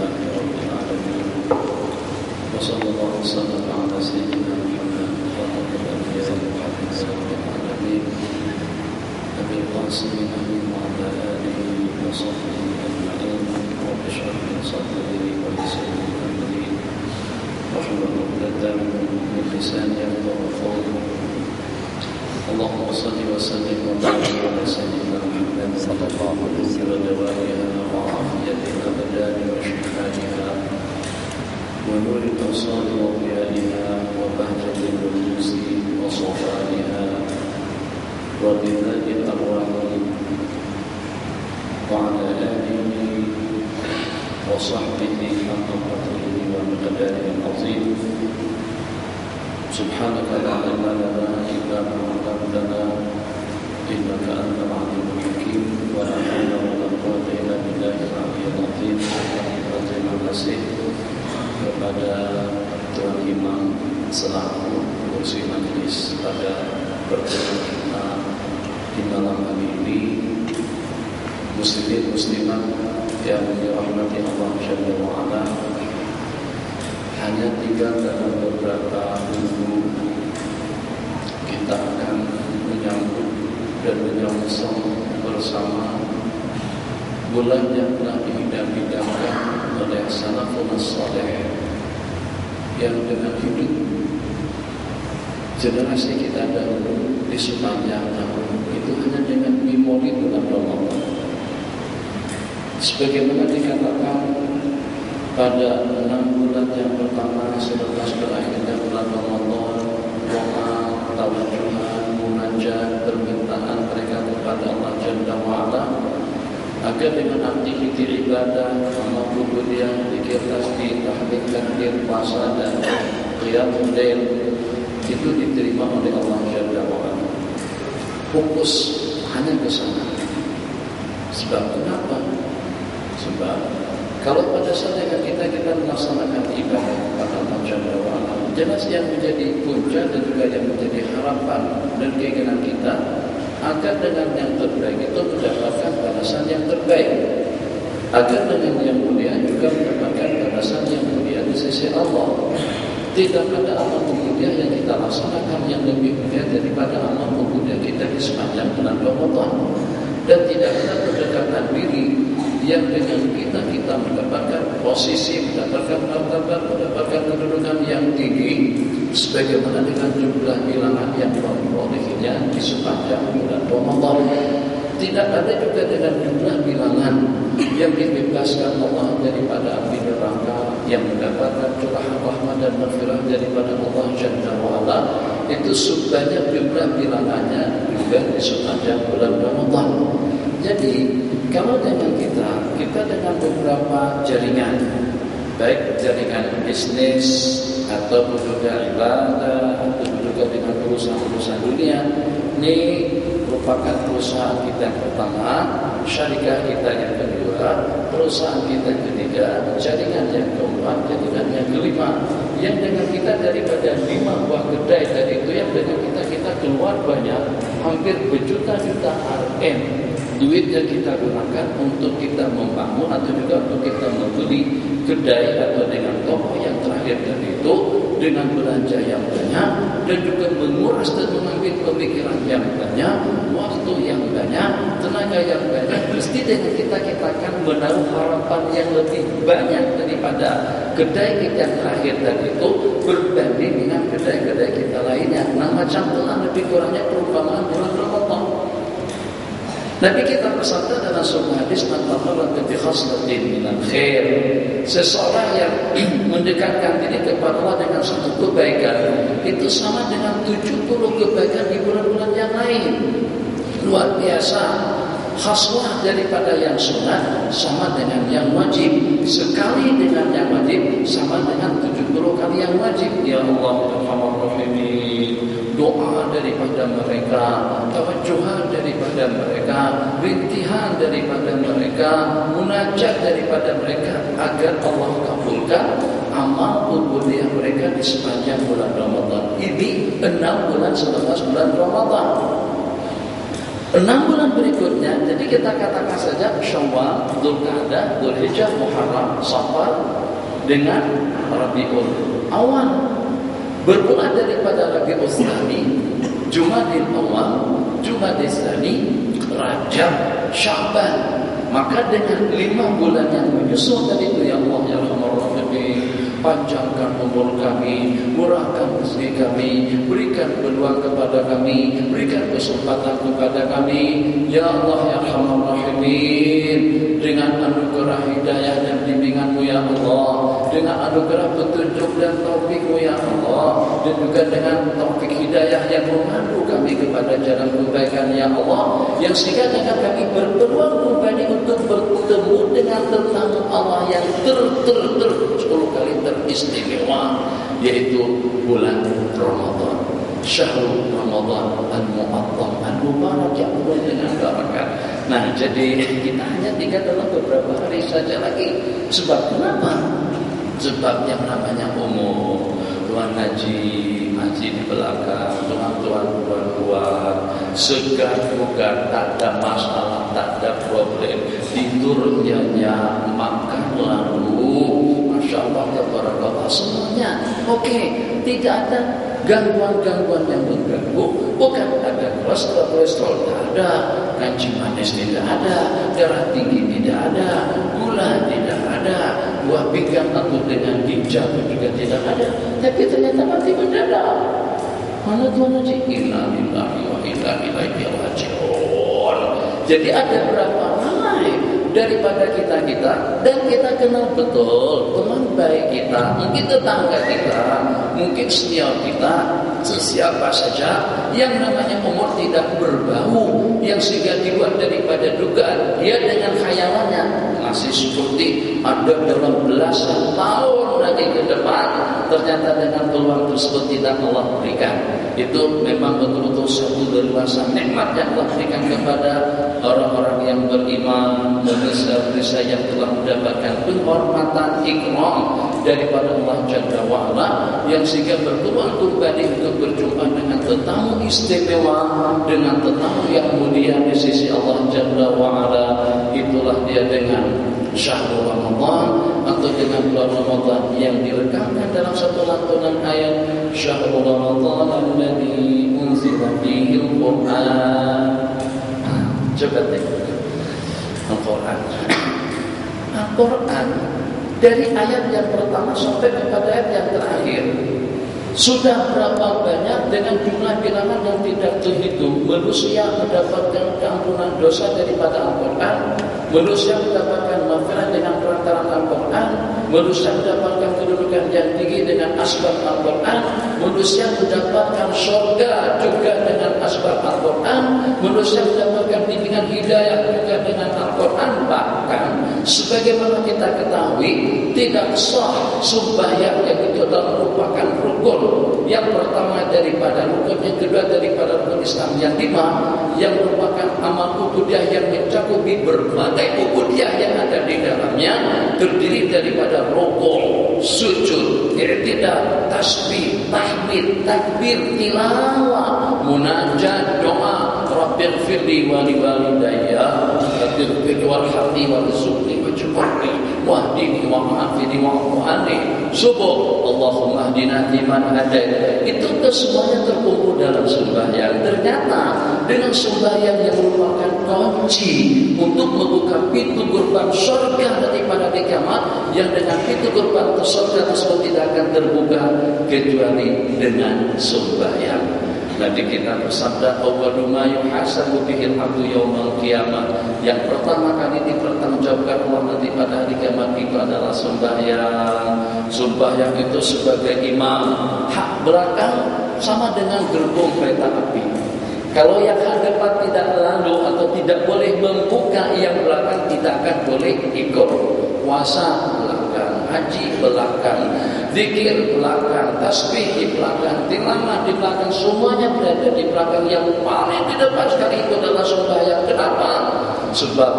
لله رب العالمين وصلى الله وسلم على سيدنا محمد خاتم الأنبياء وحفظ العالمين أبي القاسم وعلى آله وصحبه أجمعين رب اشرح لي صدري ويسر لي أمري واحلل عقدة من لساني يفقهوا قولي اللهم صل وسلم وبارك على سيدنا محمد صلى الله عليه وسلم ودوائها وعافية الأبدان وشفائها ونور الأبصار وضيائها وبهجة النفوس وصفائها وغذاء الأرواح وعلى آله وصحبه حق قدره ومقداره العظيم سبحانك لا علم لنا إلا ما علمتنا إنك أنت العليم الحكيم ولا حول ولا قوة إلا بالله العلي العظيم. Terima kasih kepada Tuan Imam selaku kursi majelis pada pertemuan kita di malam hari ini. Muslimin muslimat yang dirahmati Allah Jalla wa Ala, hanya tinggal dalam beberapa minggu kita akan menyambut dan menyongsong bersama bulan yang telah diidam-idamkan oleh salafun saleh yang dengan hidup generasi kita dahulu di sepanjang tahun itu hanya dengan memori bulan Ramadan. Sebagaimana dikatakan pada 6 bulan yang pertama selepas berakhirnya bulan Ramadan, doa, tawajuhan, munajat, permintaan mereka kepada Allah Jalla wa'ala agar dengan aktiviti ibadah, amal ubudiyah, zikir tasbih, tahmid, takbir, puasa dan qiyamul lail itu diterima oleh Allah Jalla wa'ala. Fokus hanya ke sana. Sebab kenapa? Sebab kalau pada saat kita melaksanakan ibadah kepada Allah Jalla wa'ala, jelas yang menjadi punca dan juga yang menjadi harapan dan keinginan kita agar dengan yang terbaik itu mendapatkan balasan yang terbaik, agar dengan yang mulia juga mendapatkan balasan yang mulia di sisi Allah. Tidak ada amal mulia yang kita laksanakan yang lebih mulia daripada amal mulia kita di sepanjang bulan Ramadan, dan tidak ada pendekatan diri yang dengan kita mendapatkan posisi, mendapatkan martabat, mendapatkan kedudukan yang tinggi sebagaimana dengan jumlah bilangan yang diperolehinya di sepanjang bulan Ramadan. Tidak ada juga dengan jumlah bilangan yang dibebaskan Allah daripada api neraka, yang mendapatkan curahan rahmat dan maghfirah daripada Allah Jalla wa'ala. Itu sebanyak jumlah bilangannya juga di sepanjang bulan Ramadan. Jadi kalau dengan kita dengan beberapa jaringan, baik jaringan bisnis atau juga ibadah atau juga dengan perusahaan-perusahaan dunia, ini merupakan perusahaan kita yang pertama, syarikat kita yang kedua, perusahaan kita yang ketiga, jaringan yang keempat, jaringan yang kelima. Yang dengan kita daripada 5 buah kedai dari itu yang dengan kita keluar banyak, hampir berjuta-juta RM duit yang kita gunakan untuk kita membangun atau juga untuk kita membeli kedai atau dengan toko yang terakhir dari itu dengan belanja yang banyak dan juga menguras dan mengambil pemikiran yang banyak, waktu yang banyak, tenaga yang banyak. Mesti dengan kita akan menaruh harapan yang lebih banyak daripada kedai kita yang terakhir tadi itu berbanding dengan kedai-kedai kita lainnya. Nah, macam itulah lebih kurangnya perumpamaan bulan Ramadan. Nabi kita bersabda dalam sebuah hadis, "Man bi khaslatin minal khair." Seseorang yang mendekatkan diri kepada Allah dengan satu kebaikan itu sama dengan 70 kebaikan di bulan-bulan yang lain. Luar biasa. Khaslah daripada yang sunat sama dengan yang wajib. Sekali dengan yang wajib sama dengan 70 kali yang wajib. Ya Allah, Arhamar Rahimin. Doa daripada mereka, tawajuhan daripada mereka, rintihan daripada mereka, munajat daripada mereka agar Allah kabulkan amal ubudiyah mereka di sepanjang bulan Ramadan. Ini 6 bulan selepas bulan Ramadan. 6 bulan berikutnya, jadi kita katakan saja Syawal, Dzulqa'dah, Dzulhijjah, Muharram, Safar dengan Rabiul Awal. Bermula daripada Rabiul Tsani, Jumadil Awal, Jumadil Tsani, Rajab, Sya'ban. Maka dengan 5 bulan yang menyusul tadi itu, ya Allah ya Rahman Rahim, panjangkan umur kami, murahkan rezeki kami, berikan peluang kepada kami, berikan kesempatan kepada kami, ya Allah ya Rahman Rahim, dengan anugerah hidayah dan bimbingan-Mu ya Allah, dengan anugerah petunjuk dan taufik-Mu ya Allah, dan juga dengan taufik hidayah yang memandu kami kepada jalan kebaikan ya Allah, yang sehingga dengan kami berpeluang kembali untuk bertemu dengan tetamu Allah yang 10 kali teristimewa, yaitu bulan Ramadan, Syahrul Ramadan al-Mu'azzam al-Mubarak, yang penuh dengan barakat. Nah, jadi kita hanya tinggal dalam beberapa hari saja lagi. Sebab kenapa? Sebab yang namanya umur, tuan haji di belakang, tuan buat segar bugar, tak ada masalah, tak ada problem, tidurnya makan lalu, masya Allah tabarakallah, semuanya oke, tidak ada gangguan-gangguan yang mengganggu. Bukan ada kolesterol tidak ada, kencing manis tidak ada, darah tinggi tidak ada, gula tidak ada, buah pinggang atau dengan ginjal juga tidak ada. Tapi ternyata mati mendadak. Mana Tuhan haji? Inna lillahi wa inna ilaihi raji'un. Jadi ada berapa ramai daripada kita dan kita kenal betul teman baik kita, mungkin tetangga kita, mungkin senior kita, sesiapa saja yang namanya umur tidak berbau, yang sehingga dibuat daripada dugaan dia dengan khayalannya masih seperti ada dalam belasan tahun lagi ke depan, ternyata dengan peluang tersebut tidak Allah berikan. Itu memang betul-betul satu berluasa nikmat yang Allah berikan kepada orang-orang yang beriman, manusia yang telah mendapatkan penghormatan ikram daripada Allah Jalla wa'ala, yang sehingga berpeluang kembali untuk berjumpa dengan tetamu istimewa, dengan tetamu yang mulia di sisi Allah Jalla wa'ala. Itulah dia dengan Syahrul Ramadan, atau dengan bulan Ramadan yang direkamkan dalam satu lantunan ayat, Syahrul Ramadan alladzi unzila fihi al-Qur'an. Coba tengok Al-Quran. Al-Quran dari ayat yang pertama sampai kepada ayat yang terakhir, sudah berapa banyak dengan jumlah bilangan yang tidak terhitung manusia mendapatkan keampunan dosa daripada Al-Quran, manusia mendapatkan maghfirah dengan perantaraan Al-Quran, manusia mendapatkan kedudukan yang tinggi dengan asbab Al-Quran, manusia mendapatkan surga juga dengan asbab Al-Quran, manusia mendapatkan bimbingan hidayah juga dengan Al-Quran. Bahkan sebagaimana kita ketahui, tidak sah sembahyang yang itu adalah merupakan rukun yang pertama daripada rukun, yang kedua daripada rukun Islam yang 5, yang merupakan amal ubudiyah yang mencakupi berbagai ubudiyah yang ada di dalamnya, terdiri daripada rukun, sujud, i'tidal, tasbih, tahmid, takbir, tilawah, munajat, doa, rabbighfirli wa liwalidayya, rabbighfirli warhamni warzuqni waj'alni wahdini wa ma'afini wa'fu'ani subuh Allahumma hdina fiman hadait. Itu kesemuanya terkumpul dalam sembahyang. Ternyata dengan sembahyang yang merupakan kunci untuk membuka pintu gerbang surga daripada di kiamat, yang dengan pintu gerbang surga tersebut tidak akan terbuka kecuali dengan sembahyang. Nanti kita bersabda, awwalu ma yuhasabu bihil abdu yaumal qiyamah. Yang pertama kali dipertanggungjawabkan Allah nanti pada hari kiamat itu adalah sembahyang. Sembahyang itu sebagai imam, hak belakang sama dengan gerbong kereta api. Kalau yang hadapan tidak lalu atau tidak boleh membuka, yang belakang tidak akan boleh ikut. Puasa belakang, haji belakang, zikir belakang, tasbih di belakang, tilawah di belakang, semuanya berada di belakang. Yang paling di depan sekali itu adalah sembahyang. Kenapa? Sebab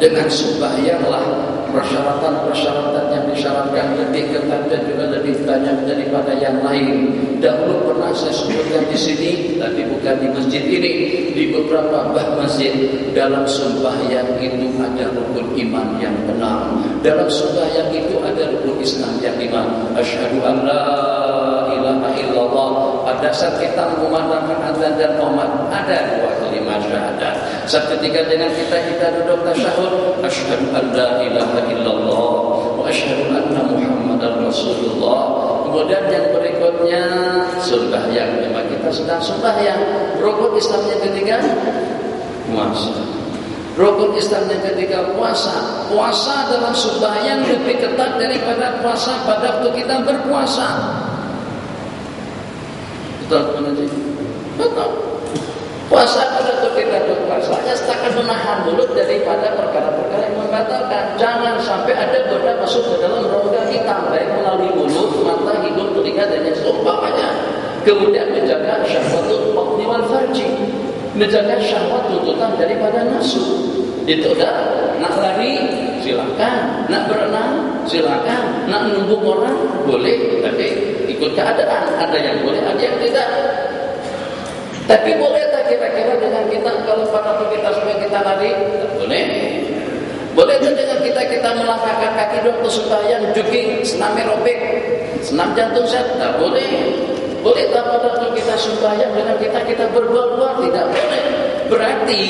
dengan sembahyanglah persyaratan yang disyaratkan lebih ketat dan juga lebih banyak daripada yang lain. Dahulu pernah saya sebutkan di sini, tapi bukan di masjid ini, di beberapa masjid. Dalam sembahyang itu ada rukun iman yang benar. Dalam sembahyang itu ada rukun Islam yang lima. Asyhadu an la ilaha illallah. Pada saat kita mengumandangkan azan dan qomat, ada dua kalimat syahadat. Saat ketika dengan kita duduk tasyahud, asyhadu an la ilaha illallah wa asyhadu anna Muhammadar Rasulullah. Kemudian yang berikutnya sembahyang. Memang kita sedang sembahyang. Rukun Islam yang ketiga puasa. Rukun Islam yang ketiga puasa. Puasa dalam sembahyang lebih ketat daripada puasa pada waktu kita berpuasa. Betul. Betul. Puasa pada waktu kita berpuasa hanya setakat menahan mulut daripada perkara-perkara yang membatalkan. Jangan sampai ada goda masuk ke dalam rongga kita, baik melalui mulut, mata, hidung, telinga dan yang seumpamanya. Kemudian menjaga syahwatul batni wal farji, menjaga syahwat tuntutan daripada nafsu. Itu dah. Nak lari silakan, nak berenang silakan, nak numbuk orang boleh, tapi ikut keadaan. Ada yang boleh, ada yang tidak. Tapi boleh tak kira-kira dengan kita kalau pada waktu kita supaya kita lari? Tak boleh. Boleh tak dengan kita melangkahkan kaki waktu sembahyang, jogging, senam aerobik, senam jantung set? Tak boleh. Boleh tak pada waktu kita sembahyang dengan kita berbuat-buat? Tidak boleh. Berarti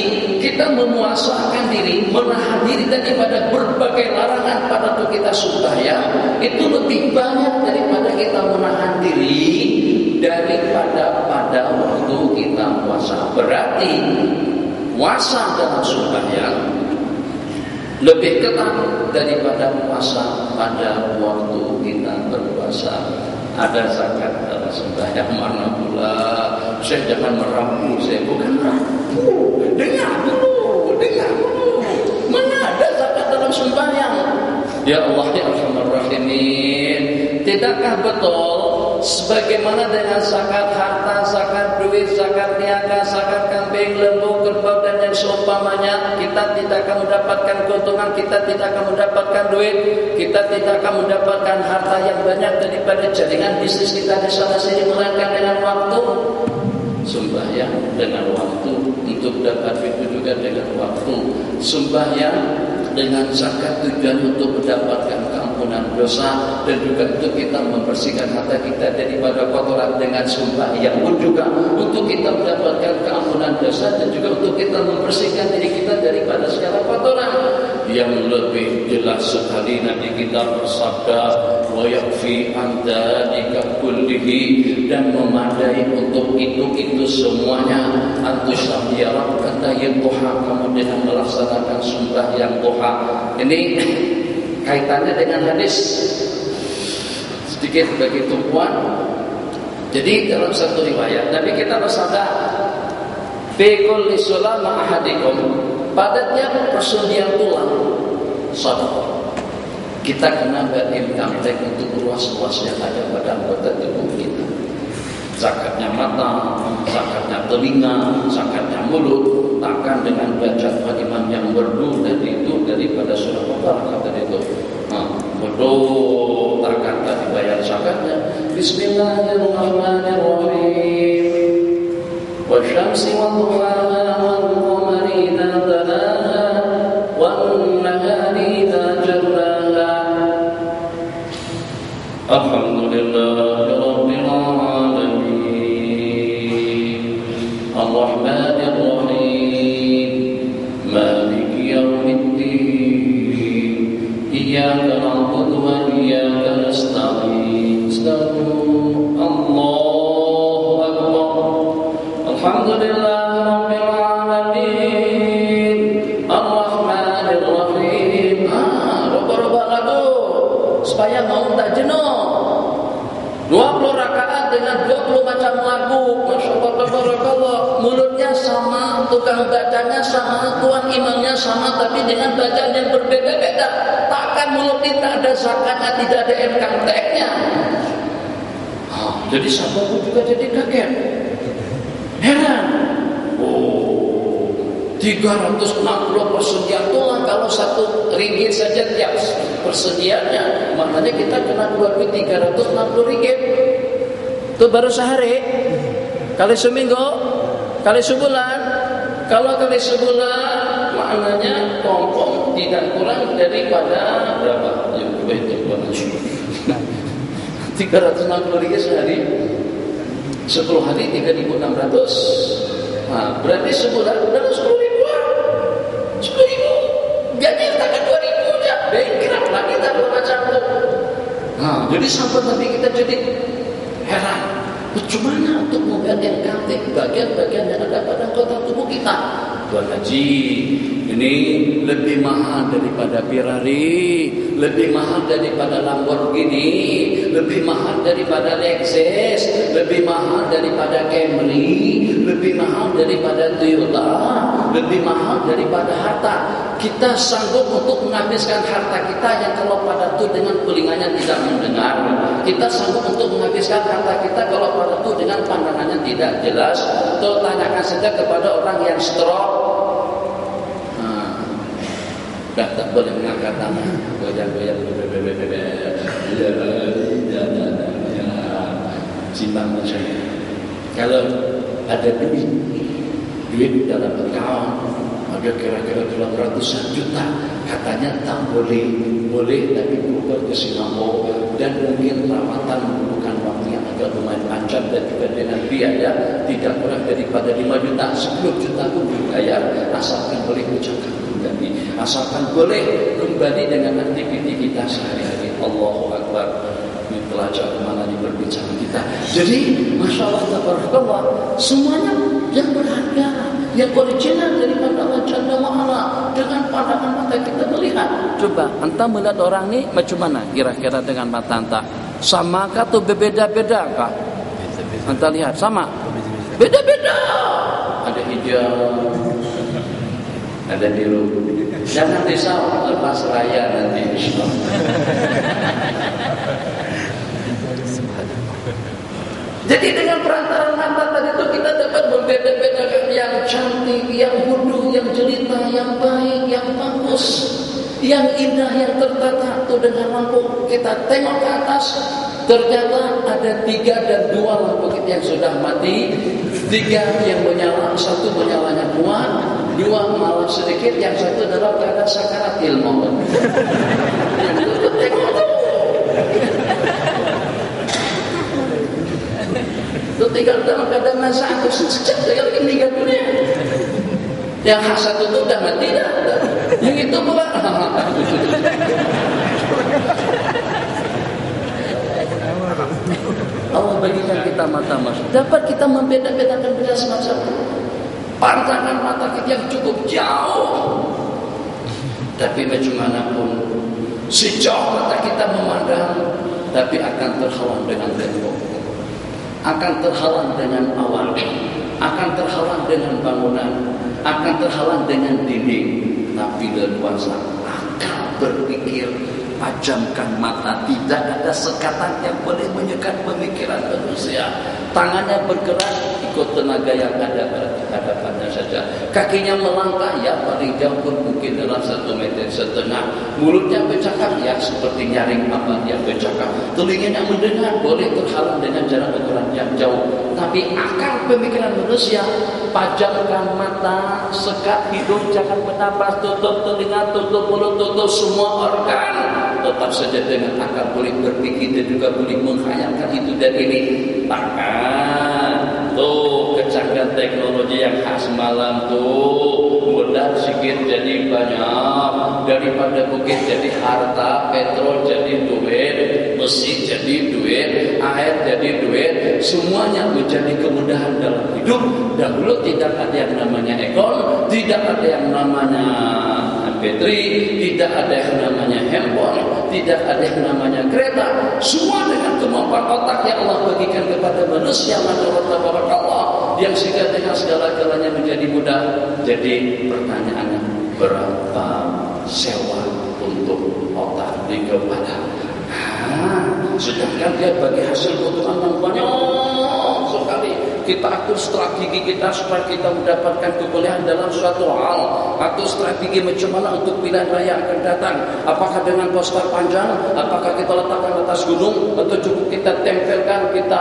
kita memuasakan diri, menahan diri daripada berbagai larangan pada waktu kita sembahyang itu lebih banyak daripada kita menahan diri daripada pada waktu kita puasa. Berarti puasa dalam sembahyang lebih ketat daripada puasa pada waktu kita berpuasa. Ada zakat dalam sembahyang, mana pula? Saya jangan merapu, saya bukan merapu. Dengar dulu. Mana ada zakat dalam sembahyang? Ya Allah, ya Arhamar Rahimin. Tidakkah betul sebagaimana dengan zakat harta, zakat duit, zakat niaga, zakat kambing, lembu, kerbau dan yang seumpamanya, kita tidak akan mendapatkan keuntungan, kita tidak akan mendapatkan duit, kita tidak akan mendapatkan harta yang banyak daripada jaringan bisnis kita di sana sini, melainkan dengan waktu sembahyang, dengan waktu untuk dapat itu juga dengan waktu sembahyang, dengan zakat tujuan untuk mendapatkan keampunan dosa dan juga untuk kita membersihkan harta kita daripada kotoran, dengan sembahyang pun juga untuk kita mendapatkan keampunan dosa dan juga untuk kita membersihkan diri kita daripada segala kotoran. Yang lebih jelas sekali Nabi kita bersabda, wa yakfi an dzalika kullihi, dan memadai untuk itu semuanya, antusam ya Rabb kata duha, kamu dengan melaksanakan sembahyang duha. Ini kaitannya dengan hadis sedikit bagi tumpuan. Jadi dalam satu riwayat Nabi kita bersabda, fi kulli sulama ahadikum, pada tiap persendian tulang sedekah. Kita kena berincome tax untuk luas-luas yang ada pada anggota tubuh kita. Zakatnya mata, zakatnya telinga, zakatnya mulut. Takkan dengan baca kalimat yang merdu dari itu daripada surah Al-Baqarah kata itu. Merdu takkan dibayar zakatnya. Bismillahirrahmanirrahim. Wasyamsi wadduhaha wal-qamari idza talaha wan-nahari idza jallaha. Alhamdulillahirabbil alamin. Ar-Rahmanir Rahim. Maliki yaumiddin. Iyyaka na'budu wa iyyaka nasta'in. Allahu akbar. Alhamdulillahirabbil alamin. Ar-Rahmanir Rahim. Roba-roba lagu supaya mau tak jenuh. 20 rakaat dengan 20 macam lagu. Masya Allah, tabarakallah. Mulutnya sama, tukang bacanya sama, tuan imamnya sama, tapi dengan bacaan yang berbeda-beda. Takkan mulut kita ada zakatnya, tidak ada income tax-nya. Jadi sahabatku juga jadi kaget, heran. 360 persediaan tulang. Kalau 1 ringgit saja tiap persediaannya, maknanya kita kena keluar duit 360 ringgit. Itu baru sehari, kali seminggu, kali sebulan. Kalau kali sebulan, maknanya kompong tidak kurang daripada berapa? Ya, itu 360 ringgit sehari, 10 hari 3.600. Nah, berarti sebulan udah 10 ribuan. 10 ribu. Jadi takkan 2 ribu aja. Bengkrak lah kita berbaca tuh. Nah, jadi sampai nanti kita jadi heran. Bagaimana untuk mengganti bagian-bagian yang ada pada anggota tubuh kita? Tuan Haji, ini lebih mahal daripada Ferrari, lebih mahal daripada Lamborghini, lebih mahal daripada Lexus, lebih mahal daripada Camry, lebih mahal daripada Toyota, lebih mahal daripada harta. Kita sanggup untuk menghabiskan harta kita yang kalau pada itu dengan telinganya tidak mendengar. Kita sanggup untuk menghabiskan harta kita kalau pada itu dengan pandangannya tidak jelas. Atau tanyakan saja kepada orang yang stroke. Dah tak boleh mengangkat tangan, goyang-goyang, simpang saja. Kalau ada duit dalam account, ada kira-kira 800 juta, katanya tak boleh, tapi berupa ke Singapura dan mungkin rawatan membutuhkan waktu yang agak lumayan panjang dan juga dengan biaya tidak kurang daripada 5 juta, 10 juta pun dibayar, asalkan boleh ucapkan kembali, asalkan boleh kembali dengan aktiviti kita sehari-hari. Allahu Akbar. Ini pelajar mana di perbincangan kita. Jadi, Masya Allah, tabarakallah, semuanya yang berharga, yang original daripada Allah Jalla wa'ala. Dengan pandangan mata kita melihat. Coba, anta melihat orang ni macam mana kira-kira dengan mata anta? Sama kah atau berbeda-beda kah? Anta lihat, sama? Beda-beda. Ada hijau, ada biru. Jangan risau, lepas raya nanti. Jadi dengan perantaraan mata tadi itu kita dapat membeda-bedakan yang cantik, yang bodoh, yang jelita, yang baik, yang bagus, yang indah, yang tertata. Itu dengan lampu kita tengok ke atas, ternyata ada 3 dan 2 lampu kita yang sudah mati. 3 yang menyala, 1 menyalanya kuat, 2 malah sedikit, yang 1 dalam keadaan sakaratil maut. Itu tengok tuh. Itu tinggal dalam keadaan masa atau sejak tinggal meninggal dunia. Yang satu itu udah mati dah. Yang itu pula. Allah bagikan kita mata masuk. Dapat kita membeda-bedakan benda semacam itu. Pandangan mata kita yang cukup jauh. Tapi bagaimanapun sejauh mata kita memandang, tapi akan terhalang dengan tembok, akan terhalang dengan awan, akan terhalang dengan bangunan, akan terhalang dengan dinding. Tapi leluasa akal berpikir, pajamkan mata, tidak ada sekatan yang boleh menyekat pemikiran manusia. Tangannya bergerak ikut tenaga yang ada pada hadapannya saja. Kakinya melangkah, ya paling jauh pun mungkin dalam 1,5 meter. Mulutnya bercakap, ya seperti nyaring apa dia bercakap. Telinganya mendengar, boleh terhalang dengan jarak ukuran yang jauh. Tapi akal pemikiran manusia, pajamkan mata, sekat hidung, jangan bernapas, tutup telinga, tutup mulut, tutup semua organ. Tetap saja dengan akal boleh berpikir dan juga boleh menghayalkan itu dan ini. Bahkan tuh kecanggihan teknologi yang khas malam tuh, modal sedikit jadi banyak, daripada bukit jadi harta, petrol jadi duit, besi jadi duit, air jadi duit, semuanya menjadi kemudahan dalam hidup. Dahulu tidak ada yang namanya ekor, tidak ada yang namanya bateri, tidak ada yang namanya handphone, tidak ada yang namanya kereta. Semua dengan kemampuan otak yang Allah bagikan kepada manusia, Allah yang sehingga dengan segala-galanya menjadi mudah. Jadi pertanyaannya, berapa sewa untuk otak di kepada? Sedangkan dia bagi hasil keuntungan yang banyak sekali. kita atur strategi kita supaya kita mendapatkan kebolehan dalam suatu hal, atur strategi macam mana untuk pilihan raya akan datang. Apakah dengan poster panjang, apakah kita letakkan atas gunung, atau cukup kita tempelkan, kita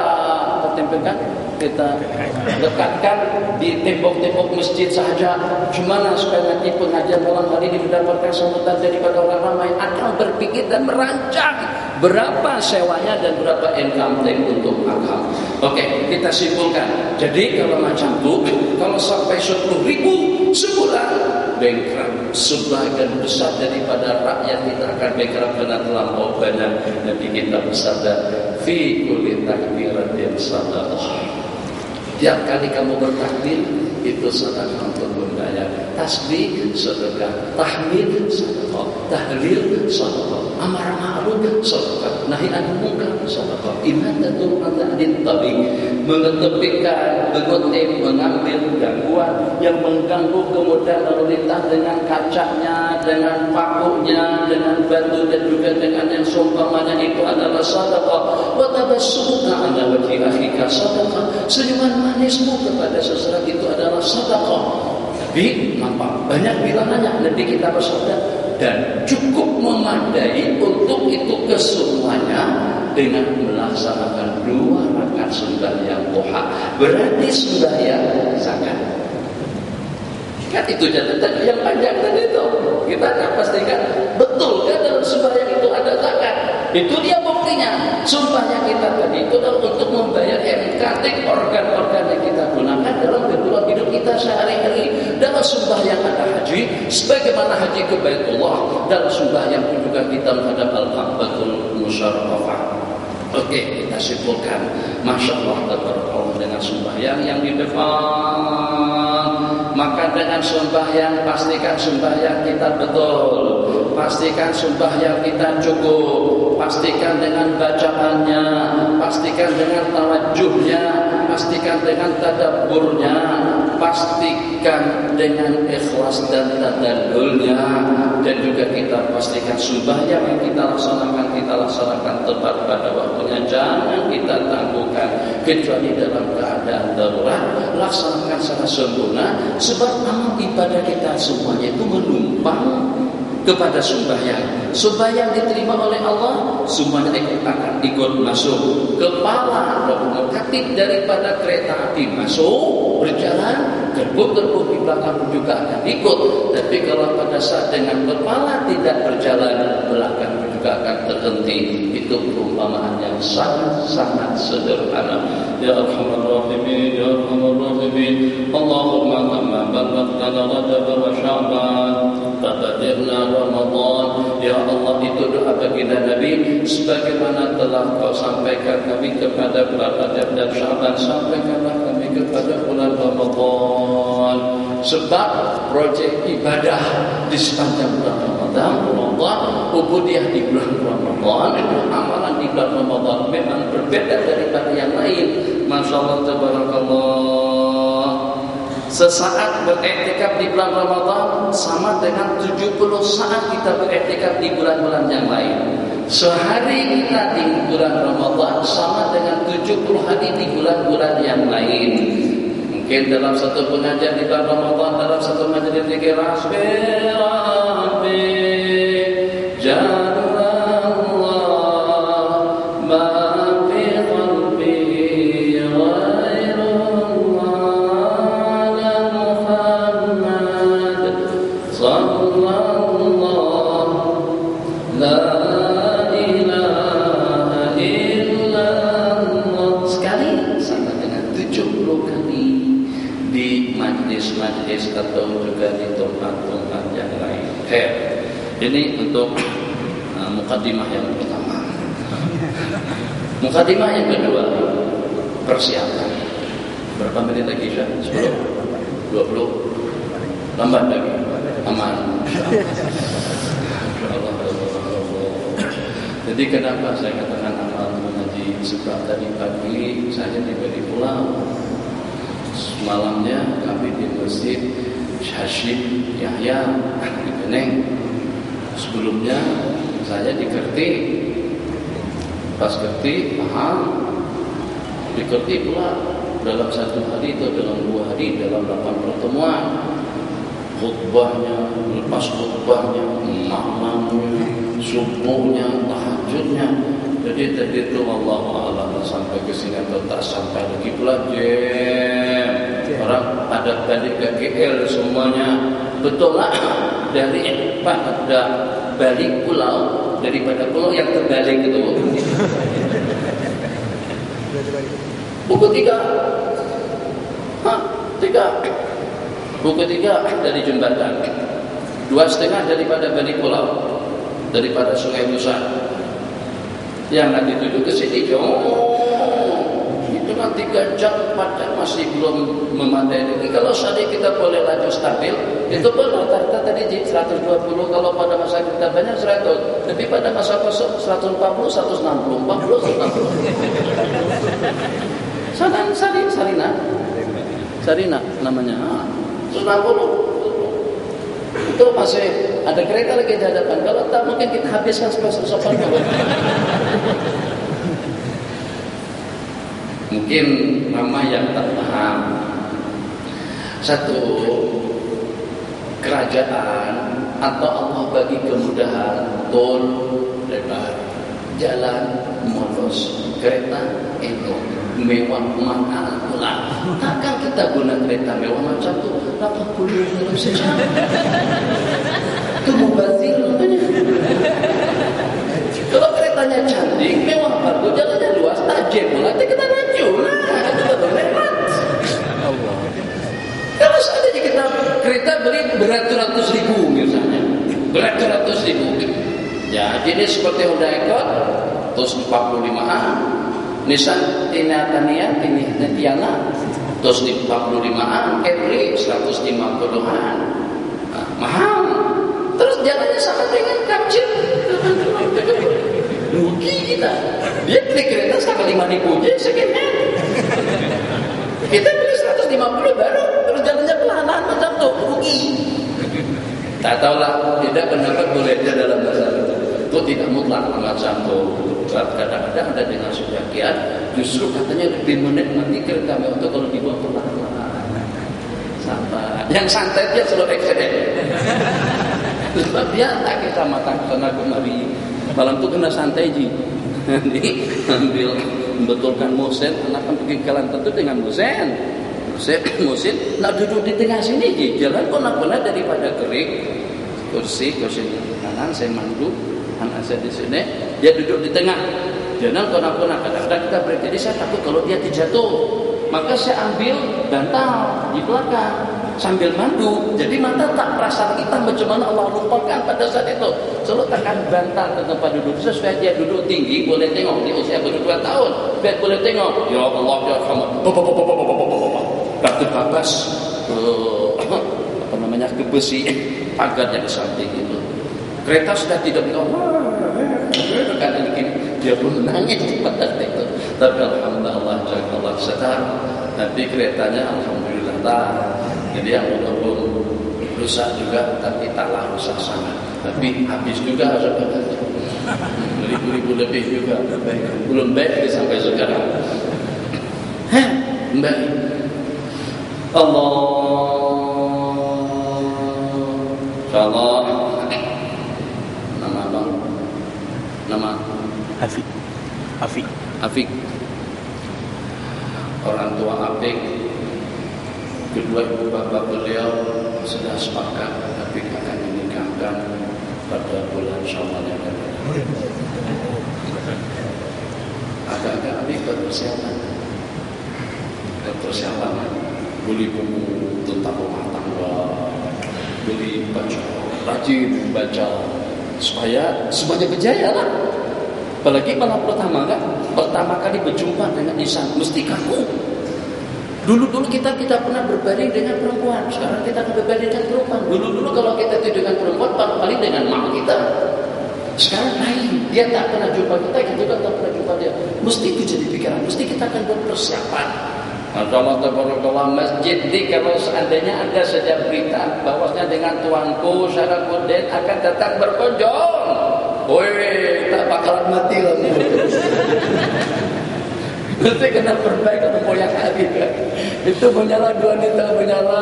lekatkan di tembok-tembok masjid sahaja. Gimana supaya nanti pengajian malam hari ini mendapatkan sambutan daripada orang ramai? Akan berpikir dan merancang berapa sewanya dan berapa income tax untuk akal. Oke, kita simpulkan. Jadi kalau macam itu, kalau sampai 10.000 sebulan bankrupt, sebagian besar daripada rakyat kita akan bankrupt karena terlampau banyak. Nabi kita bersabda, fi kulli takbiratin sadaqah. Tiap kali kamu bertakbir itu sedekah untuk membayar. Tasbih sedekah, tahmid sedekah, tahlil sedekah, amar ma'ruf sedekah, nahi anil munkar sedekah, imatatul adil tabiq, mengetepikan, mengutip, mengambil gangguan yang mengganggu kemudahan lalu lintas dengan kacanya, dengan pakunya, dengan batu dan juga dengan yang seumpamanya itu adalah sedekah. Wa tabassumuka ala wajhi akhika sedekah. Senyuman manismu kepada seseorang itu adalah sedekah. Tapi nampak banyak bilangannya. Nanti kita bersabda dan cukup memadai untuk itu kesemuanya dengan melaksanakan 2 rakaat sembahyang duha. Berarti sembahyang zakat. Kan itu catatan yang panjang tadi itu. Kita akan pastikan betul kan dalam sembahyang itu ada zakat. Itu dia buktinya. Sumpahnya kita tadi itu adalah untuk membayar NKT organ-organ yang kita gunakan dalam kehidupan hidup kita sehari-hari. Dalam sembahyang ada haji, sebagaimana haji ke Baitullah. Dalam sembahyang pun juga kita menghadap Al-Ka'batul Musyarrafah. Oke, kita simpulkan. Masya Allah, tabarakallah, dengan sembahyang yang di depan. Maka dengan sembahyang, pastikan sembahyang kita betul, pastikan sembahyang kita cukup, pastikan dengan bacaannya, pastikan dengan tawajuhnya, pastikan dengan tadabburnya, pastikan dengan ikhlas dan tadallulnya, dan juga kita pastikan sembahyang yang kita laksanakan tepat pada waktunya. Jangan kita tangguhkan kecuali dalam keadaan darurat. Laksanakan secara sempurna, sebab amal ibadah kita semuanya itu menumpang kepada sembahyang. Sembahyang diterima oleh Allah, semuanya akan ikut masuk. Kepala lokomotif daripada kereta api masuk berjalan, gerbong-gerbong di belakang juga akan ikut. Tapi kalau pada saat dengan kepala tidak berjalan, belakang juga akan terhenti. Itu perumpamaan yang sangat-sangat sederhana. Ya Arhamar Rahimin, Ya Arhamar Rahimin, Allahumma kama ballaghna Rajab wa Sya'ban, fabadirna Ramadan. Ya Allah, itu doa baginda Nabi, sebagaimana telah Kau sampaikan kami kepada bulan Rajab dan Sya'ban, sampaikanlah kami kepada bulan Ramadan. Sebab proyek ibadah di sepanjang bulan Ramadan, ubudiyah di bulan Ramadan, itu amalan di bulan Ramadan memang berbeda daripada yang lain. Masya Allah, tabarakallah. Sesaat beriktikaf di bulan Ramadan sama dengan 70 saat kita beriktikaf di bulan-bulan yang lain. Sehari kita di bulan Ramadan sama dengan 70 hari di bulan-bulan yang lain. Mungkin dalam satu pengajian di bulan Ramadan, dalam satu majelis zikir, atau juga di tempat-tempat yang lain. Ini untuk mukadimah yang pertama. Mukadimah yang kedua, persiapan. Berapa menit lagi, Syah? 10? 20? Lambat lagi? Aman. Jadi kenapa saya katakan amal mengaji? Sebab tadi pagi saya diberi pulang. Malamnya kami di masjid Hashim Yahya di Beneng. Sebelumnya saya di Kerti. Pas Kerti paham, di Kerti pula dalam satu hari atau dalam 2 hari, dalam 8 pertemuan. Khutbahnya, lepas khutbahnya, malamnya, subuhnya, tahajudnya. Jadi tadi itu Allah Alam sampai ke sini atau tak sampai lagi belajar. Orang ada balik ke KL semuanya. Betul lah, dari pada balik pulau daripada pulau yang terbalik itu. Buku 3. Buku 3 dari jembatan. 2,5 daripada balik pulau, daripada Sungai Musa. Yang nanti duduk ke sini itu kan 3 jam 4 jam masih belum memadai. Jadi kalau saja kita boleh laju stabil, itu pun rata-rata tadi 120. Kalau pada masa kita banyak 100, tapi pada masa kosong 140, 160, 40, 160. Sarina namanya. 160. Itu masih ada kereta lagi di hadapan. Kalau tak mungkin kita habiskan sampai 180. Mungkin ramai yang tak paham. Satu, kerajaan atau Allah bagi kemudahan, tol lebar, jalan mulus, kereta itu mewah mahal pula. Takkan kita guna kereta mewah macam tu 80 km sejam. Itu mubazir namanya. Kalau keretanya cantik, mewah bagus, jalannya luas, tajam pula, kita maju lah. Itu baru lewat. Kalau seandainya kita kereta beli beratus-ratus ribu misalnya, beratus-ratus ribu. Ya, jadi seperti Honda Accord, terus 45an. Nissan Tiana terus 45an, Camry 150an. Mahal. Terus jalannya sama dengan Kapcil. Rugi kita. Dia beli kereta sama 5.000 aja sekian. Kita beli 150 baru, terus jalannya pelan-pelan macam tu, rugi. Tak tahulah, tidak pendapat boleh aja dalam bahasa itu tidak mutlak macam tu. Kadang-kadang ada dengan sebagian justru katanya lebih menikmati kereta mewah itu kalau dibawa pelan-pelan, sabar. Yang santai dia selalu eksiden. Sebab dia tak kisah matang sana kemari. Malam tu kena santai ji. Nanti ambil membetulkan mosen, anak kan pergi ke Kelantan tu dengan mosen. Nak duduk di tengah sini ji. Jalan pun nak benar daripada kering. Kursi kanan saya mandu. Anak saya di sini, dia duduk di tengah. Jangan konak-konak. Kadang-kadang kita break. Jadi saya takut kalau dia terjatuh. Maka saya ambil bantal di belakang sambil mandu. Jadi mata tak perasa kita macam mana Allah lupakan pada saat itu. Selalu tekan bantal ke tempat duduk. Supaya dia duduk tinggi, boleh tengok. Di usia baru 2 tahun, biar boleh tengok. Ya Allah, ya Rahmat. Batu babas ke besi pagarnya di samping itu. Kereta sudah tidak kadang gini, dia pun nangis pada saat itu. Tapi alhamdulillah Allah sedar. Nanti keretanya alhamdulillah tak. Jadi yang walaupun rusak juga, tapi taklah rusak sangat. Tapi habis juga sebenarnya. Ribu-ribu lebih juga. Belum baik sampai sekarang. Baik. Allah. Insyaallah. Nama Afik. Orang tua Afik, kedua ibu bapak beliau sudah sepakat Afik akan menikahkan pada bulan Syawal yang akan datang. Agak-agak Afik persiapan, beli buku tentang rumah tangga, beli baca, rajin baca, supaya semuanya berjaya lah. Apalagi malam pertama kali berjumpa dengan insan mesti kaku. Dulu kita tidak pernah berbaring dengan perempuan. Sekarang kita akan berbaring dengan perempuan. Dulu kalau kita tidur dengan perempuan paling dengan mak kita. Sekarang lain. Dia tak pernah jumpa kita juga tak pernah jumpa dia. Mesti itu jadi pikiran. Mesti kita akan buat persiapan. Tabarakallah masjid ini kalau seandainya ada saja berita bahwasanya dengan tuanku Syarafuddin akan datang berkunjung, woi tak bakalan mati lagi. Mesti kena perbaik atau yang hari kan. Itu menyala dua nita menyala.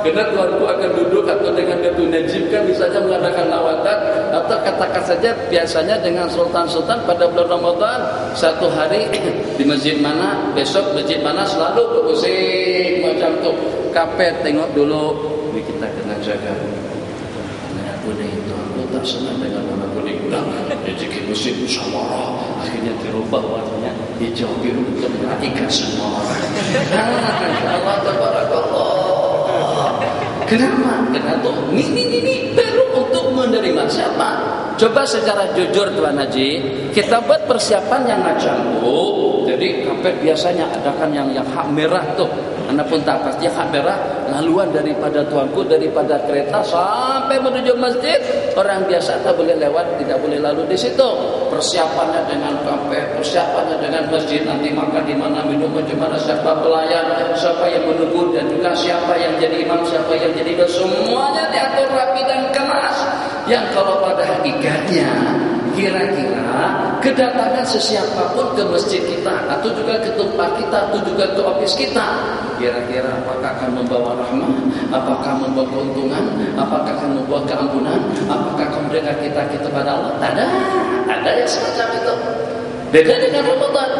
Karena tuanku akan duduk atau dengan datu najib kan misalnya mengadakan lawatan atau katakan saja biasanya dengan sultan-sultan pada bulan Ramadan satu hari di masjid mana, besok masjid mana selalu bermusik macam tu. Kapet tengok dulu, ini kita kena jaga. Nah, aku ni itu aku tak senang dengan mana kuning udah. Jadi musik musyawarah akhirnya dirubah warnanya hijau biru untuk memperhatikan semua orang. Allah tabarakallah. Kenapa? Karena tu ini baru untuk menerima siapa? Coba secara jujur Tuan Haji, kita buat persiapan yang macam tu. Jadi kapet biasanya ada kan yang hak merah tu. Anda pun tak pasti hak merah laluan daripada tuanku daripada kereta sampai menuju masjid. Orang biasa tak boleh lewat, tidak boleh lalu di situ. Persiapannya dengan kapet, persiapannya dengan masjid, nanti makan di mana, minum macam mana, siapa pelayan, siapa yang menunggu dan juga siapa yang jadi imam, siapa yang jadi semuanya diatur rapi dan kemas. Yang kalau pada hakikatnya kira-kira kedatangan sesiapapun ke masjid kita atau juga ke tempat kita atau juga ke office kita, kira-kira apakah akan membawa rahmah, apakah membawa keuntungan, apakah akan membawa keampunan, apakah akan memberikan kita kepada Allah? Ada yang semacam itu. Beda dengan Ramadan.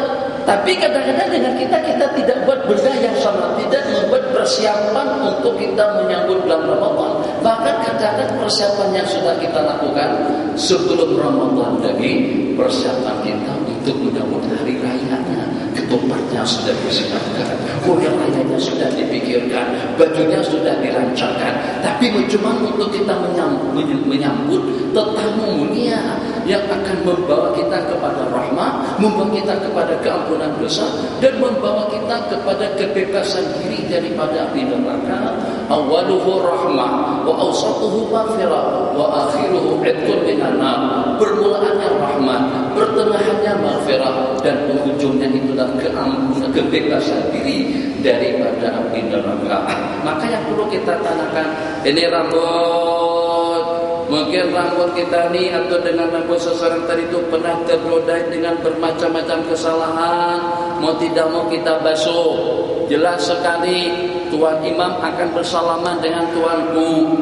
Tapi kadang-kadang dengan kita tidak buat benda yang sama, tidak membuat persiapan untuk kita menyambut bulan Ramadan. Bahkan kadang-kadang persiapan yang sudah kita lakukan sebelum Ramadan lagi, persiapan kita untuk menyambut hari rayanya, ketupatnya sudah disiapkan, kue rayanya sudah dipikirkan, bajunya sudah dirancangkan. Tapi cuma untuk kita menyambut tetamu mulia yang akan membawa kita kepada rahmah, membawa kita kepada keampunan dosa dan membawa kita kepada kebebasan diri daripada api neraka. Awaluhu rahmah wa awsatuhu maghfirah wa akhiruhu itqun minan nar. Permulaannya rahmat, pertengahannya maghfirah dan penghujungnya itulah keampunan, kebebasan diri daripada api neraka. Maka yang perlu kita tanyakan, ini rambut, mungkin rambut kita ni atau dengan rambut seseorang tadi itu pernah terlodai dengan bermacam-macam kesalahan. Mau tidak mau kita basuh. Jelas sekali Tuan Imam akan bersalaman dengan tuanku.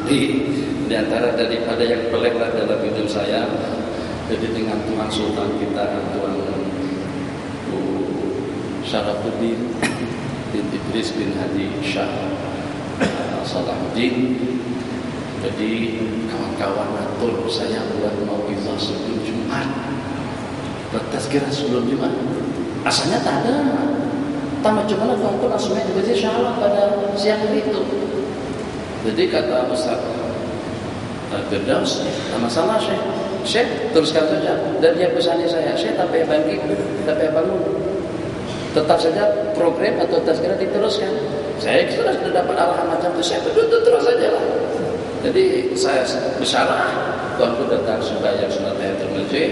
Di antara daripada yang peliklah dalam hidup saya, jadi dengan Tuan Sultan kita, Tuan Syarafuddin bin Idris bin Hadi Shah Salahuddin. Jadi kawan-kawan atur saya buat mau'izah sebelum Jumat, bertazkirah sebelum Jumat. Asalnya tak ada. Tamat Jumat aku langsung main baca syahalah pada siang hari itu. Jadi kata Ustaz Firdaus, tak masalah Syekh teruskan saja. Dan dia pesani saya, Syekh tak payah bangkit, tak payah bangun, tetap saja program atau tazkirah diteruskan. Saya sudah dapat arahan macam itu, saya berduduk terus saja lah. Jadi saya bersyarah, tuanku datang sembahyang sunat tahiyatul masjid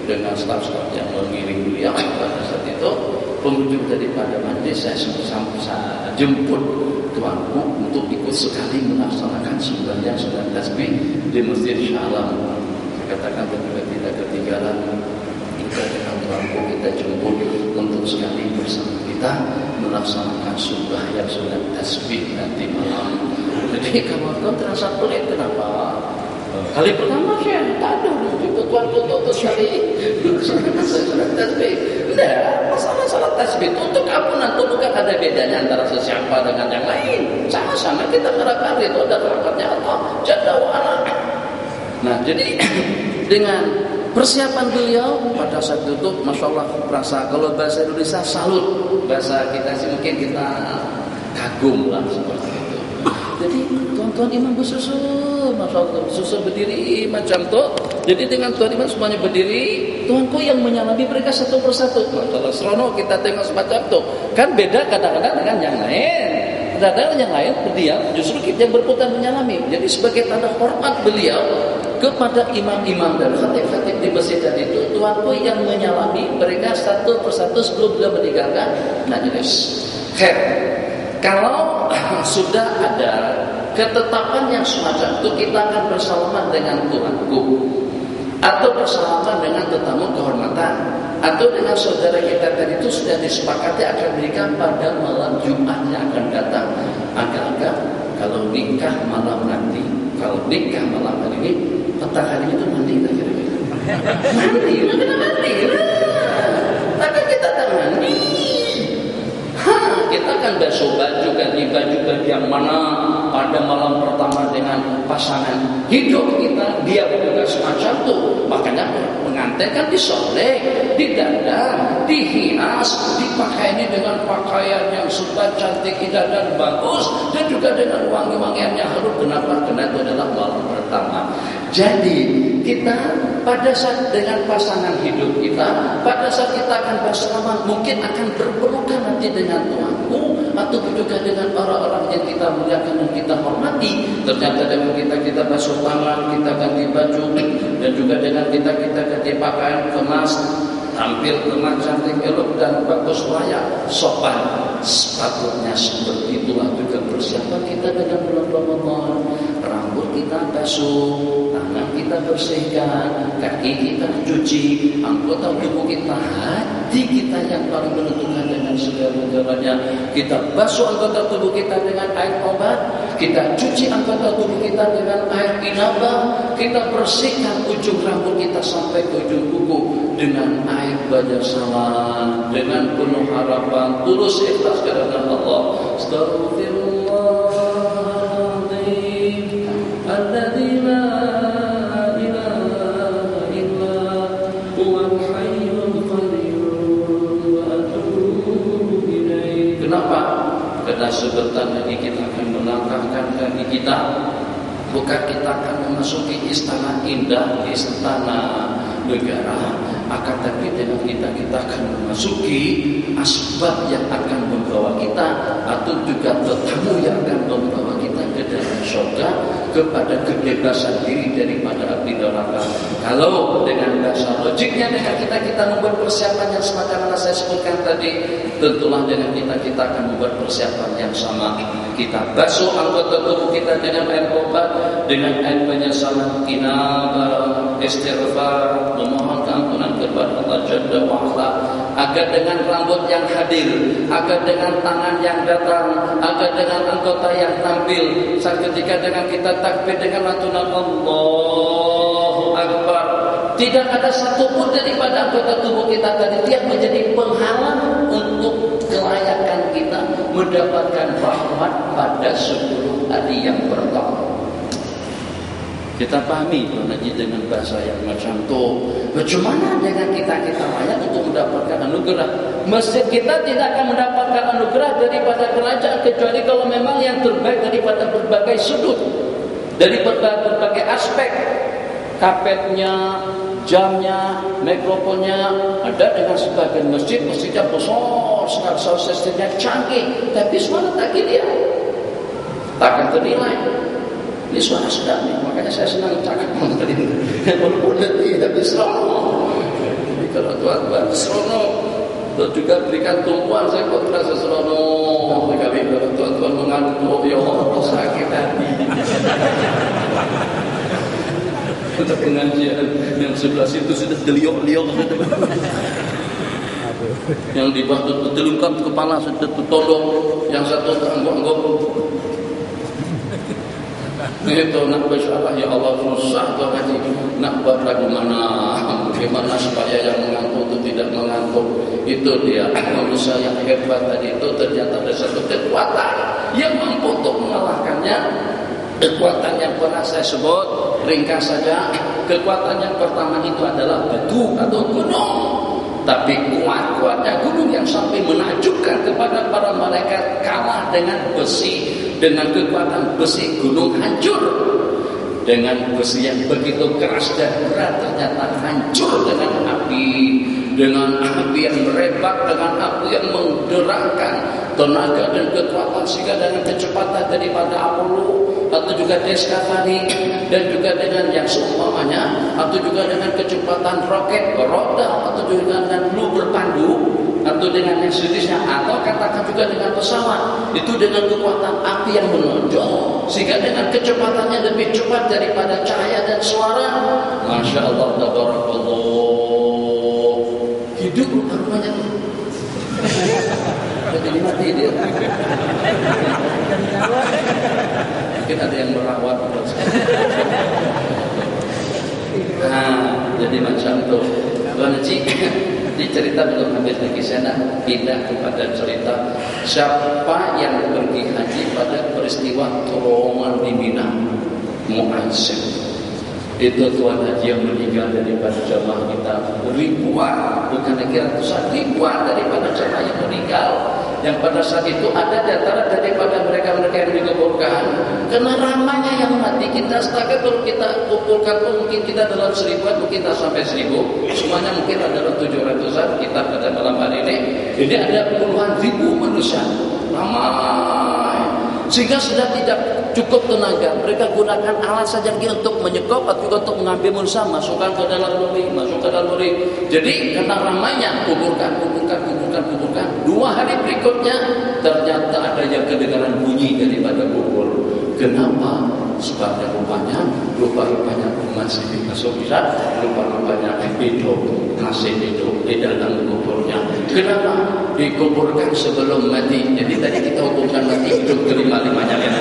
dengan staf-staf yang mengiring beliau pada saat itu. Pengunjung daripada majlis saya jemput tuanku untuk ikut sekali melaksanakan sembahyang sunat tasbih di Masjid Shah Alam. Saya katakan betul tidak ketinggalan. Kita dengan tuanku kita jemput untuk sekali bersama kita melaksanakan sembahyang sunat tasbih nanti malam. Jadi kawan-kawan terasa pelik. Kenapa? Kali pertama saya tak ada tuan-tuan untuk sekali melaksanakan salat tasbih. Tidak, masalah salat tasbih untuk ampunan itu bukan ada bedanya antara sesiapa dengan yang lain. Sama-sama kita mengharapkan itu ada rahmatnya Allah Jalla wa Ala. Nah, jadi dengan persiapan beliau pada saat itu, masya Allah, rasa kalau bahasa Indonesia salut, bahasa kita sih mungkin kita kagum lah seperti itu. Jadi tuan-tuan imam bersusul, masya Allah, bersusul berdiri macam tu. Jadi dengan tuan imam semuanya berdiri, tuanku yang menyalami mereka satu persatu. Masya Allah, seronok kita tengok semacam tu. Kan beda kadang-kadang dengan yang lain. Kadang-kadang yang lain berdiam, justru kita yang berputar menyalami. Jadi sebagai tanda hormat beliau kepada imam-imam dan khatib-khatib di masjid tadi itu, tuanku yang menyalami mereka satu persatu sebelum beliau meninggalkan majlis. Khair. Kalau sudah ada ketetapan yang semacam itu, kita akan bersalaman dengan tuanku atau bersalaman dengan tetamu kehormatan atau dengan saudara kita tadi itu sudah disepakati akan menikah pada malam Jumat yang akan datang. Agak-agak kalau nikah malam nanti, kalau nikah malam hari ini, petang hari itu mandi tak kira-kira? Mandi, kena mandi lah. Takkan kita tak mandi. Kita akan basuh baju, ganti baju yang mana pada malam pertama dengan pasangan hidup kita, dia juga semacam itu. Makanya pengantin kan disolek, didandang, dihias, dipakai ini dengan pakaian yang sudah cantik, indah dan bagus, dan juga dengan wangi-wangian yang harum. Kenapa? Karena itu adalah malam pertama. Jadi kita pada saat dengan pasangan hidup kita, pada saat kita akan bersama, mungkin akan berpelukan nanti dengan Tuhanku, atau juga dengan orang-orang yang kita muliakan dan kita hormati. Ternyata dengan kita basuh tangan, kita ganti baju, dan juga dengan kita ganti pakaian kemas, tampil kemas, cantik, elok dan bagus, layak, sopan. Sepatutnya seperti itulah juga persiapan kita dengan bulan Ramadan. Rambut kita basuh, tangan kita bersihkan, kaki kita cuci, anggota tubuh kita, hati kita yang paling menentukan dengan segala-galanya. Kita basuh anggota tubuh kita dengan air obat, kita cuci anggota tubuh kita dengan air inabah, kita bersihkan ujung rambut kita sampai ke ujung kuku dengan air baja salam, dengan penuh harapan, tulus ikhlas karena Allah. Astaghfirullahaladzim alladzi la ilaha illa huwal hayyul qayyum wa atubu ilaih. Kenapa? Karena sebentar lagi kita akan melangkahkan kaki kita, bukan kita akan memasuki istana indah, istana negara, akan tapi dengan kita akan memasuki asbab yang akan membawa kita, atau juga tetamu yang akan membawa kita ke dalam surga, kepada kebebasan diri daripada api neraka. Kalau dengan bahasa logiknya, dengan kita membuat persiapan yang sebagaimana saya sebutkan tadi, tentulah dengan kita akan membuat persiapan yang sama. Kita basuh anggota tubuh kita dengan air obat, dengan air penyesalan, kinabah, istighfar, memohon ampunan kepada Allah Jalla wa'ala, agar dengan rambut yang hadir, agar dengan tangan yang datang, agar dengan anggota yang tampil, saat ketika dengan kita takbir dengan lantunan Allahu Akbar, tidak ada satupun daripada anggota tubuh kita tadi yang menjadi penghalang untuk kelayakan kita mendapatkan rahmat pada 10 hari yang pertama. Kita pahami nanti dengan bahasa yang macam itu. Bagaimana dengan kita layak untuk mendapatkan anugerah? Masjid kita tidak akan mendapatkan anugerah daripada kerajaan kecuali kalau memang yang terbaik daripada berbagai sudut, dari berbagai aspek. Kapetnya, jamnya, mikrofonnya. Ada dengan sebagian masjidnya besar sekali, sound systemnya canggih, tapi suara tak dia takkan ternilai. Ini suara sedap nih, makanya saya senang cakap menteri ini. Walaupun nanti tapi seronok. Jadi kalau tuan-tuan seronok, dan juga berikan tumpuan, saya kok terasa seronok. Sekali kalau tuan-tuan mengantuk, ya Allah sakit hati. Untuk pengajian yang sebelah situ sudah deliok-liok, yang di bawah terlungkap kepala sudah tertolong, yang satu terangguk-angguk. Itu nak bersyarah, ya Allah susah tuan haji, nak buat lagu mana, bagaimana supaya yang mengantuk itu tidak mengantuk. Itu dia manusia yang hebat tadi itu, ternyata ada satu kekuatan yang mampu untuk mengalahkannya. Kekuatan yang pernah saya sebut ringkas saja, kekuatan yang pertama itu adalah batu atau gunung. Tapi kuatnya gunung yang sampai menakjubkan kepada para malaikat, kalah dengan besi. Dengan kekuatan besi gunung hancur. Dengan besi yang begitu keras dan berat ternyata hancur dengan api. Dengan api yang merebak, dengan api yang menggerakkan tenaga dan kekuatan, sehingga dengan kecepatan daripada Apollo atau juga Discovery, dan juga dengan yang seumpamanya, atau juga dengan kecepatan roket roda, atau juga dengan peluru berpandu, atau dengan yang sejenisnya, atau katakan juga dengan pesawat, itu dengan kekuatan api yang menonjol, sehingga dengan kecepatannya lebih cepat daripada cahaya dan suara. Masya Allah, tabarakallah. hidup rupa-rupanya. Jadi mati dia. Mungkin ada yang merawat. Nah, jadi macam tu. Tuan Haji, di cerita belum habis lagi, saya nak pindah kepada cerita siapa yang pergi haji pada peristiwa terowongan di Mina, Mu'azzim. Itu Tuan Haji yang meninggal daripada jemaah kita ribuan, bukan lagi ratusan, ribuan daripada jemaah yang meninggal. Yang pada saat itu ada di antara daripada mereka-mereka yang dikuburkan. Karena ramainya yang mati, kita setakat kalau kita kumpulkan pun mungkin kita dalam 1000-an, mungkin tak sampai 1000. Semuanya mungkin adalah 700-an kita pada malam hari ini. Jadi ada puluhan ribu manusia ramai, sehingga sudah tidak cukup tenaga. Mereka gunakan alat saja untuk menyekop atau juga untuk mengambil manusia, masukkan ke dalam lori, masukkan ke dalam lori. Jadi karena ramainya kuburkan. 2 hari berikutnya ternyata ada yang kedengaran bunyi daripada kubur. Kenapa? Sebabnya rupanya masih masuk bisa, rupanya hidup, masih hidup di dalam kuburnya. Kenapa? Dikuburkan sebelum mati. Jadi tadi kita hukumkan mati, hidup kelima-limanya yang